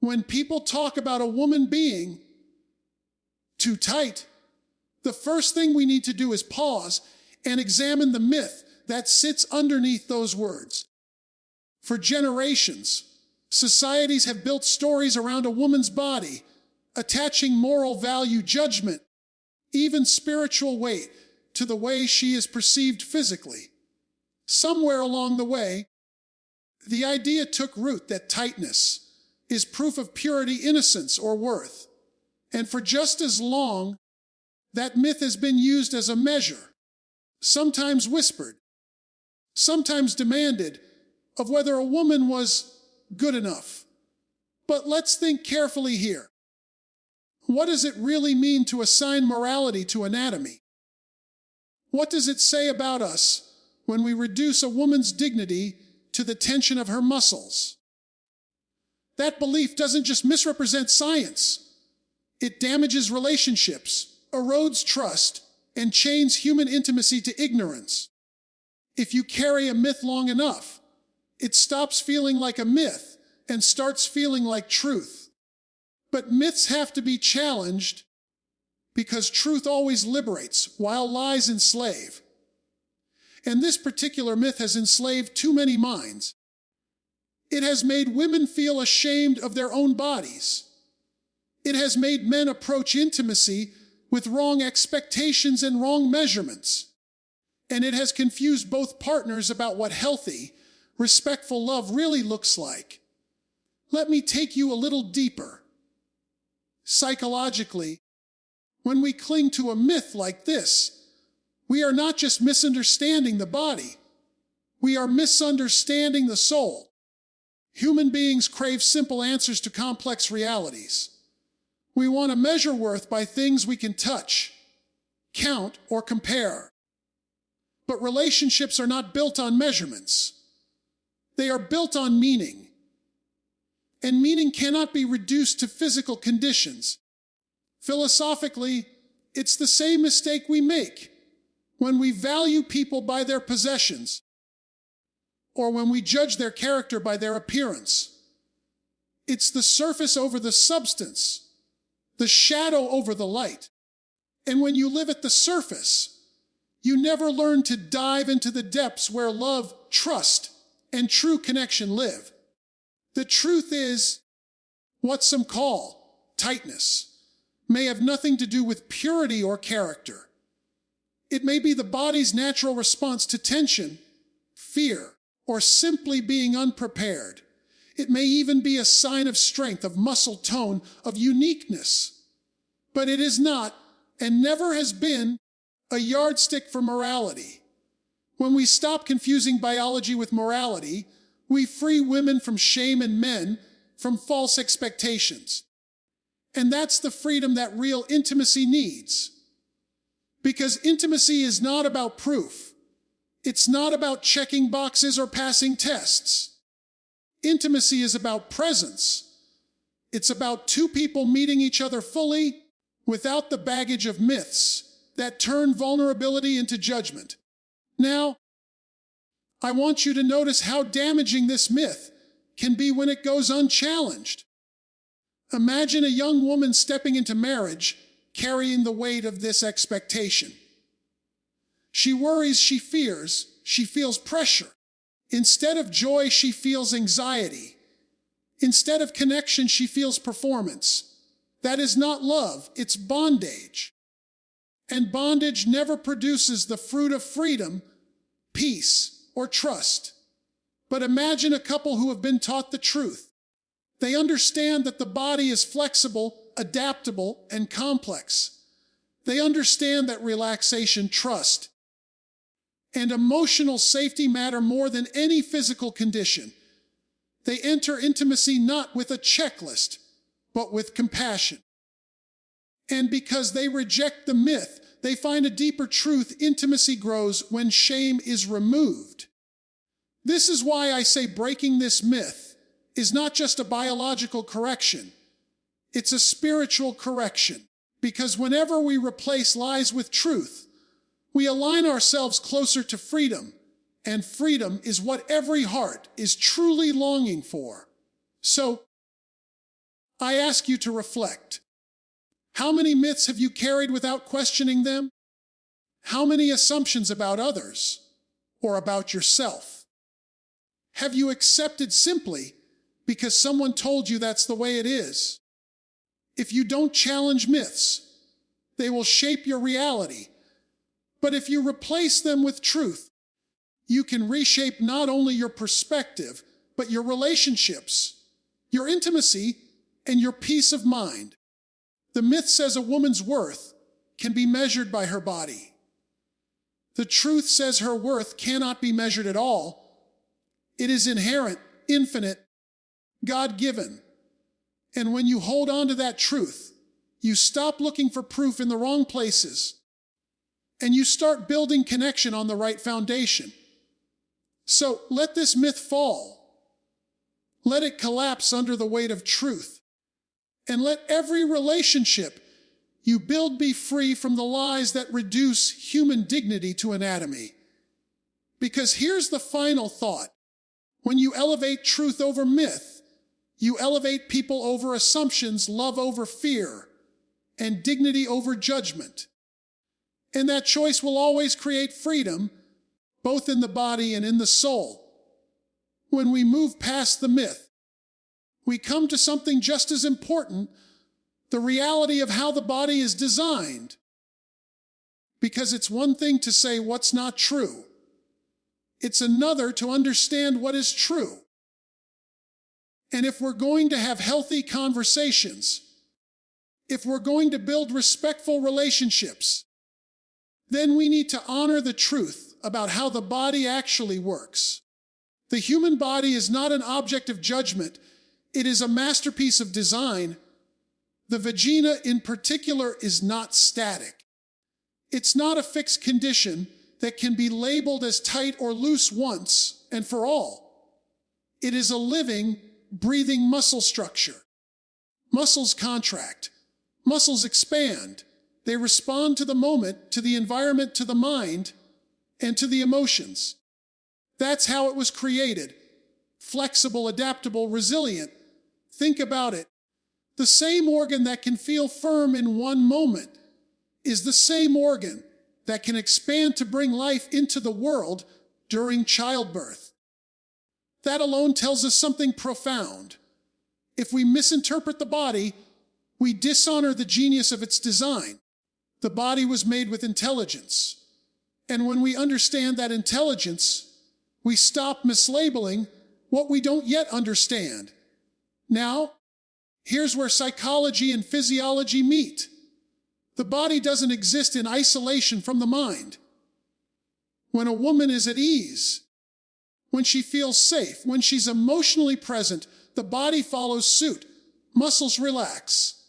When people talk about a woman being too tight, the first thing we need to do is pause and examine the myth that sits underneath those words. For generations, societies have built stories around a woman's body, attaching moral value, judgment, even spiritual weight to the way she is perceived physically. Somewhere along the way, the idea took root that tightness is proof of purity, innocence, or worth. And for just as long, that myth has been used as a measure, sometimes whispered, sometimes demanded, of whether a woman was good enough. But let's think carefully here. What does it really mean to assign morality to anatomy? What does it say about us when we reduce a woman's dignity to the tension of her muscles? That belief doesn't just misrepresent science. It damages relationships, erodes trust, and chains human intimacy to ignorance. If you carry a myth long enough, it stops feeling like a myth and starts feeling like truth. But myths have to be challenged because truth always liberates while lies enslave. And this particular myth has enslaved too many minds. It has made women feel ashamed of their own bodies. It has made men approach intimacy with wrong expectations and wrong measurements. And it has confused both partners about what healthy, respectful love really looks like. Let me take you a little deeper. Psychologically, when we cling to a myth like this, we are not just misunderstanding the body, we are misunderstanding the soul. Human beings crave simple answers to complex realities. We want to measure worth by things we can touch, count, or compare. But relationships are not built on measurements. They are built on meaning. And meaning cannot be reduced to physical conditions. Philosophically, it's the same mistake we make when we value people by their possessions, or when we judge their character by their appearance. It's the surface over the substance, the shadow over the light. And when you live at the surface, you never learn to dive into the depths where love, trust, and true connection live. The truth is, what some call tightness may have nothing to do with purity or character. It may be the body's natural response to tension, fear, or simply being unprepared. It may even be a sign of strength, of muscle tone, of uniqueness. But it is not, and never has been, a yardstick for morality. When we stop confusing biology with morality, we free women from shame and men from false expectations. And that's the freedom that real intimacy needs. Because intimacy is not about proof. It's not about checking boxes or passing tests. Intimacy is about presence. It's about two people meeting each other fully without the baggage of myths that turn vulnerability into judgment. Now, I want you to notice how damaging this myth can be when it goes unchallenged. Imagine a young woman stepping into marriage carrying the weight of this expectation. She worries, she fears, she feels pressure. Instead of joy, she feels anxiety. Instead of connection, she feels performance. That is not love, it's bondage. And bondage never produces the fruit of freedom, peace, or trust. But imagine a couple who have been taught the truth. They understand that the body is flexible, adaptable, and complex. They understand that relaxation, trust, and emotional safety matter more than any physical condition. They enter intimacy not with a checklist, but with compassion. And because they reject the myth, they find a deeper truth. Intimacy grows when shame is removed. This is why I say breaking this myth is not just a biological correction. It's a spiritual correction. Because whenever we replace lies with truth, we align ourselves closer to freedom. And freedom is what every heart is truly longing for. So, I ask you to reflect. How many myths have you carried without questioning them? How many assumptions about others or about yourself have you accepted simply because someone told you that's the way it is? If you don't challenge myths, they will shape your reality. But if you replace them with truth, you can reshape not only your perspective, but your relationships, your intimacy, and your peace of mind. The myth says a woman's worth can be measured by her body. The truth says her worth cannot be measured at all. It is inherent, infinite, God-given. And when you hold on to that truth, you stop looking for proof in the wrong places, and you start building connection on the right foundation. So let this myth fall. Let it collapse under the weight of truth. And let every relationship you build be free from the lies that reduce human dignity to anatomy. Because here's the final thought. When you elevate truth over myth, you elevate people over assumptions, love over fear, and dignity over judgment. And that choice will always create freedom, both in the body and in the soul. When we move past the myth, we come to something just as important, the reality of how the body is designed. Because it's one thing to say what's not true. It's another to understand what is true. And if we're going to have healthy conversations, if we're going to build respectful relationships, then we need to honor the truth about how the body actually works. The human body is not an object of judgment. It is a masterpiece of design. The vagina in particular is not static. It's not a fixed condition that can be labeled as tight or loose once and for all. It is a living, breathing muscle structure. Muscles contract. Muscles expand. They respond to the moment, to the environment, to the mind, and to the emotions. That's how it was created. Flexible, adaptable, resilient. Think about it. The same organ that can feel firm in one moment is the same organ that can expand to bring life into the world during childbirth. That alone tells us something profound. If we misinterpret the body, we dishonor the genius of its design. The body was made with intelligence. And when we understand that intelligence, we stop mislabeling what we don't yet understand. Now, here's where psychology and physiology meet. The body doesn't exist in isolation from the mind. When a woman is at ease, when she feels safe, when she's emotionally present, the body follows suit. Muscles relax.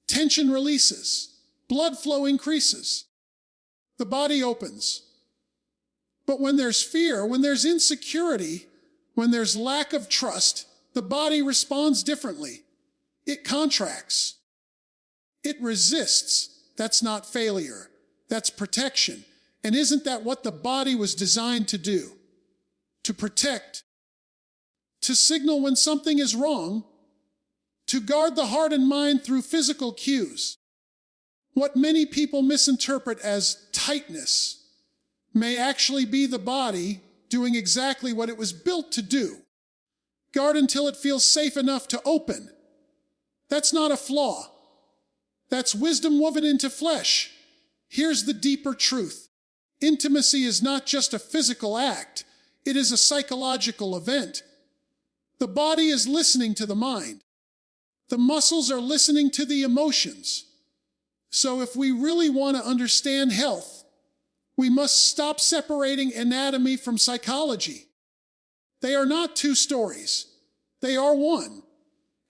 Tension releases. Blood flow increases. The body opens. But when there's fear, when there's insecurity, when there's lack of trust, the body responds differently. It contracts. It resists. That's not failure. That's protection. And isn't that what the body was designed to do? To protect. To signal when something is wrong. To guard the heart and mind through physical cues. What many people misinterpret as tightness may actually be the body doing exactly what it was built to do. Guard until it feels safe enough to open. That's not a flaw. That's wisdom woven into flesh. Here's the deeper truth. Intimacy is not just a physical act. It is a psychological event. The body is listening to the mind. The muscles are listening to the emotions. So if we really want to understand health, we must stop separating anatomy from psychology. They are not two stories. They are one.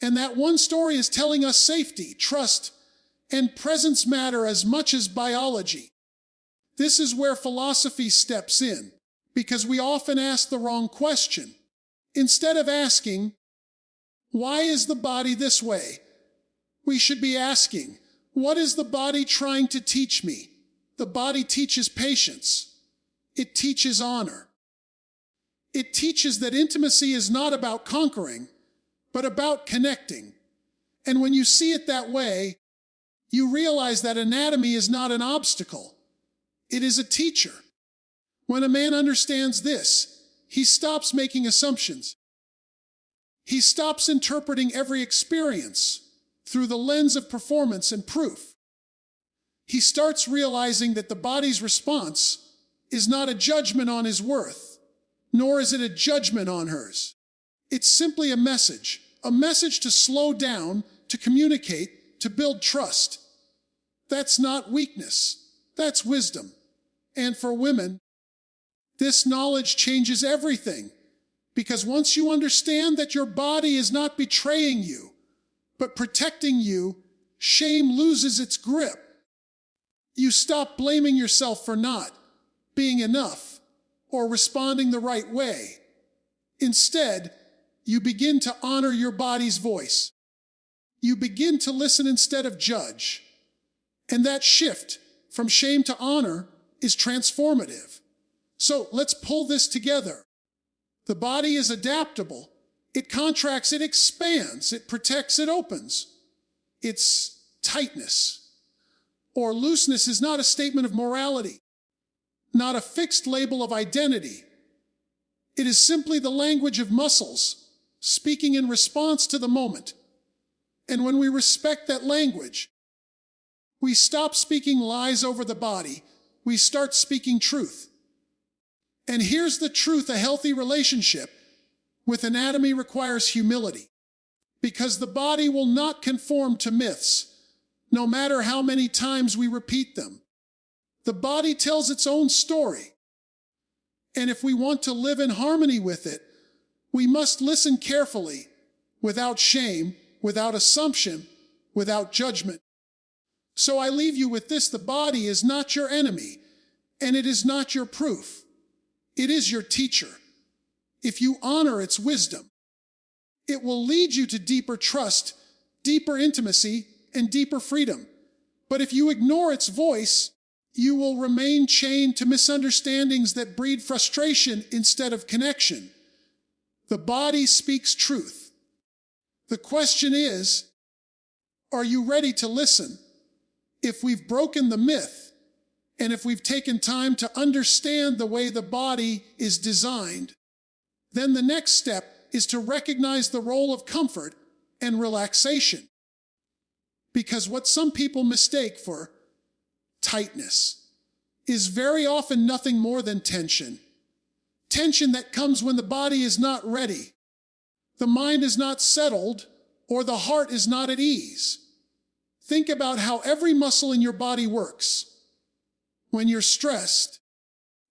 And that one story is telling us safety, trust, and presence matter as much as biology. This is where philosophy steps in, because we often ask the wrong question. Instead of asking, why is the body this way? We should be asking, what is the body trying to teach me? The body teaches patience. It teaches honor. It teaches that intimacy is not about conquering, but about connecting. And when you see it that way, you realize that anatomy is not an obstacle. It is a teacher. When a man understands this, he stops making assumptions. He stops interpreting every experience through the lens of performance and proof. He starts realizing that the body's response is not a judgment on his worth, nor is it a judgment on hers. It's simply a message to slow down, to communicate, to build trust. That's not weakness, that's wisdom. And for women, this knowledge changes everything, because once you understand that your body is not betraying you, but protecting you, shame loses its grip. You stop blaming yourself for not being enough or responding the right way. Instead, you begin to honor your body's voice. You begin to listen instead of judge. And that shift from shame to honor is transformative. So let's pull this together. The body is adaptable. It contracts, it expands, it protects, it opens. Its tightness or looseness is not a statement of morality, not a fixed label of identity. It is simply the language of muscles, speaking in response to the moment. And when we respect that language, we stop speaking lies over the body. We start speaking truth. And here's the truth: a healthy relationship with anatomy requires humility, because the body will not conform to myths, no matter how many times we repeat them. The body tells its own story. And if we want to live in harmony with it, we must listen carefully, without shame, without assumption, without judgment. So I leave you with this: the body is not your enemy, and it is not your proof. It is your teacher. If you honor its wisdom, it will lead you to deeper trust, deeper intimacy, and deeper freedom. But if you ignore its voice, you will remain chained to misunderstandings that breed frustration instead of connection. The body speaks truth. The question is, are you ready to listen? If we've broken the myth, and if we've taken time to understand the way the body is designed, then the next step is to recognize the role of comfort and relaxation. Because what some people mistake for tightness is very often nothing more than tension. Tension that comes when the body is not ready, the mind is not settled, or the heart is not at ease. Think about how every muscle in your body works. When you're stressed,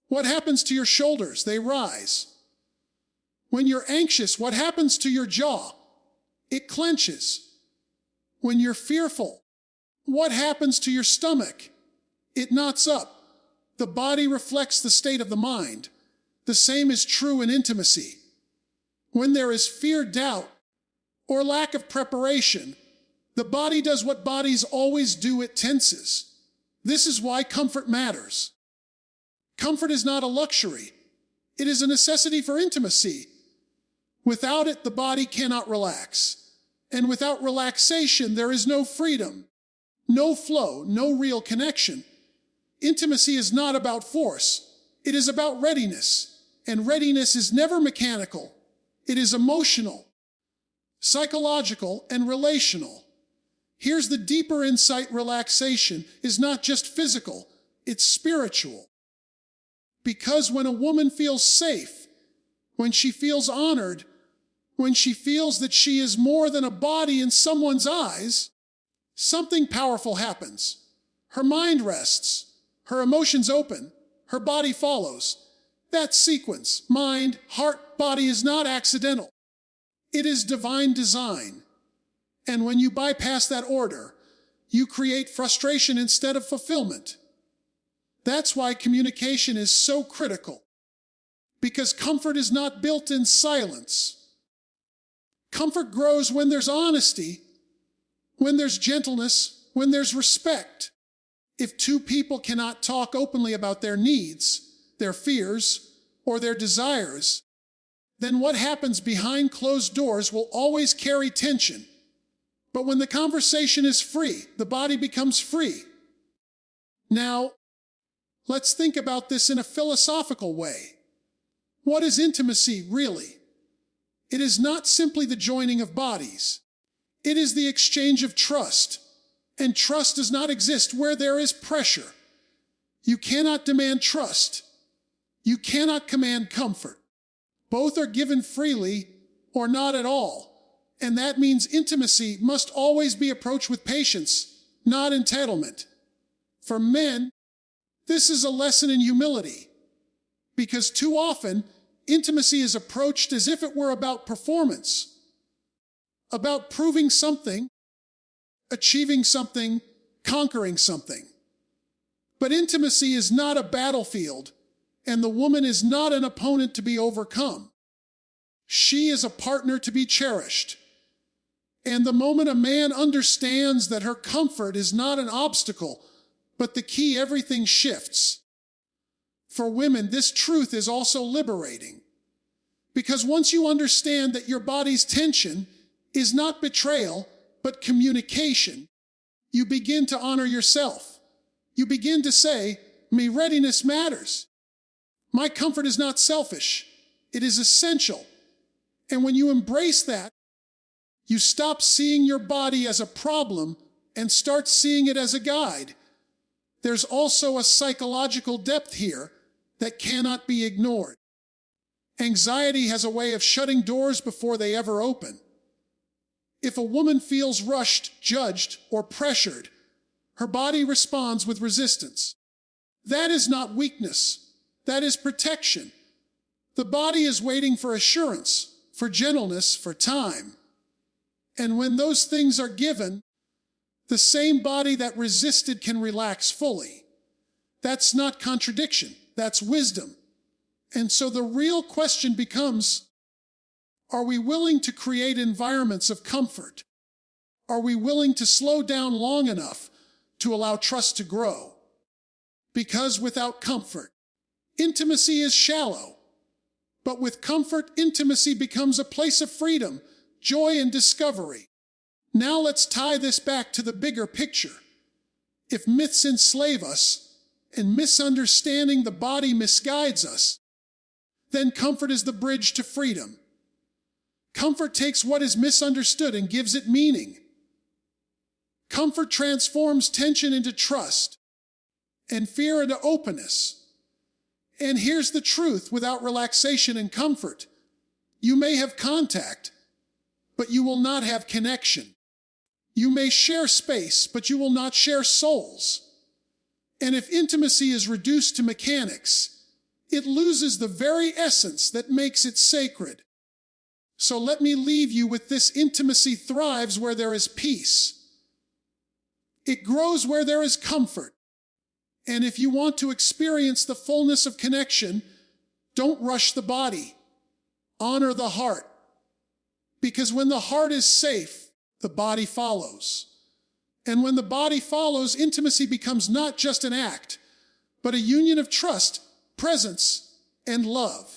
what happens to your shoulders? They rise. When you're anxious, what happens to your jaw? It clenches. When you're fearful, what happens to your stomach? It knots up. The body reflects the state of the mind. The same is true in intimacy. When there is fear, doubt, or lack of preparation, the body does what bodies always do: it tenses. This is why comfort matters. Comfort is not a luxury. It is a necessity for intimacy. Without it, the body cannot relax. And without relaxation, there is no freedom, no flow, no real connection. Intimacy is not about force. It is about readiness. And readiness is never mechanical. It is emotional, psychological, and relational. Here's the deeper insight: relaxation is not just physical, it's spiritual. Because when a woman feels safe, when she feels honored, when she feels that she is more than a body in someone's eyes, something powerful happens. Her mind rests, her emotions open, her body follows. That sequence, mind, heart, body, is not accidental. It is divine design. And when you bypass that order, you create frustration instead of fulfillment. That's why communication is so critical. Because comfort is not built in silence. Comfort grows when there's honesty, when there's gentleness, when there's respect. If two people cannot talk openly about their needs, their fears, or their desires, then what happens behind closed doors will always carry tension. But when the conversation is free, the body becomes free. Now, let's think about this in a philosophical way. What is intimacy really? It is not simply the joining of bodies. It is the exchange of trust. And trust does not exist where there is pressure. You cannot demand trust. You cannot command comfort. Both are given freely or not at all. And that means intimacy must always be approached with patience, not entitlement. For men, this is a lesson in humility. Because too often, intimacy is approached as if it were about performance, about proving something, achieving something, conquering something. But intimacy is not a battlefield, and the woman is not an opponent to be overcome. She is a partner to be cherished. And the moment a man understands that her comfort is not an obstacle, but the key, everything shifts. For women, this truth is also liberating. Because once you understand that your body's tension is not betrayal, but communication, you begin to honor yourself. You begin to say, my readiness matters. My comfort is not selfish. It is essential. And when you embrace that, you stop seeing your body as a problem and start seeing it as a guide. There's also a psychological depth here that cannot be ignored. Anxiety has a way of shutting doors before they ever open. If a woman feels rushed, judged, or pressured, her body responds with resistance. That is not weakness. That is protection. The body is waiting for assurance, for gentleness, for time. And when those things are given, the same body that resisted can relax fully. That's not contradiction. That's wisdom. And so the real question becomes, are we willing to create environments of comfort? Are we willing to slow down long enough to allow trust to grow? Because without comfort, intimacy is shallow. But with comfort, intimacy becomes a place of freedom, joy, and discovery. Now let's tie this back to the bigger picture. If myths enslave us and misunderstanding the body misguides us, then comfort is the bridge to freedom. Comfort takes what is misunderstood and gives it meaning. Comfort transforms tension into trust and fear into openness. And here's the truth: without relaxation and comfort, you may have contact, but you will not have connection. You may share space, but you will not share souls. And if intimacy is reduced to mechanics, it loses the very essence that makes it sacred. So let me leave you with this: intimacy thrives where there is peace. It grows where there is comfort. And if you want to experience the fullness of connection, don't rush the body. Honor the heart. Because when the heart is safe, the body follows. And when the body follows, intimacy becomes not just an act, but a union of trust, presence, and love.